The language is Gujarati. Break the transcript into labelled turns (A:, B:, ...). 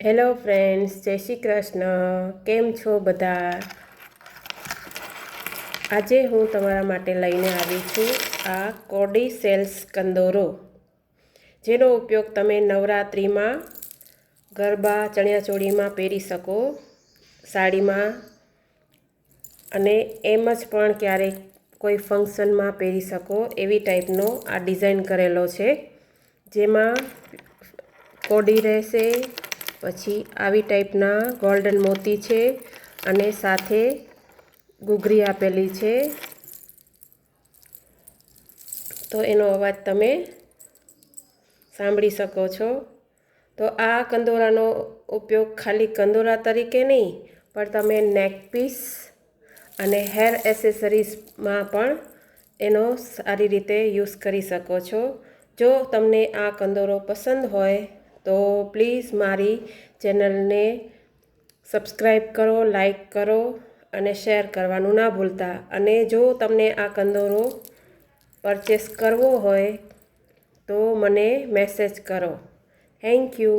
A: હેલો ફ્રેન્ડ્સ, જય શ્રી કૃષ્ણ. કેમ છો બધા? આજે હું તમારા માટે લઈને આવી છું આ કોડી સેલ્સ કંદોરો, જેનો ઉપયોગ તમે નવરાત્રિમાં ગરબા ચણિયાચોળીમાં પહેરી શકો, સાડીમાં, અને એમ જ પણ ક્યારેક કોઈ ફંક્શનમાં પહેરી શકો એવી ટાઈપનો આ ડિઝાઇન કરેલો છે, જેમાં કોડી રહેશે, પછી આવી ટાઈપના ગોલ્ડન મોતી છે અને સાથે ઘૂઘરી આપેલી છે. તો એનો અવાજ તમે સાંભળી શકો છો. તો આ કંદોરાનો ઉપયોગ ખાલી કંદોરા તરીકે નહીં, પણ તમે નેક પીસ અને હેર એસેસરીઝમાં પણ એનો સારી રીતે યુઝ કરી શકો છો. જો તમને આ કંદોરો પસંદ હોય તો પ્લીઝ મારી ચેનલને સબસ્ક્રાઈબ કરો, લાઈક કરો અને શેર કરવાનું ના ભૂલતા. અને જો તમને આ કંદોરો પરચેસ કરવો હોય તો મને મેસેજ કરો. Thank you.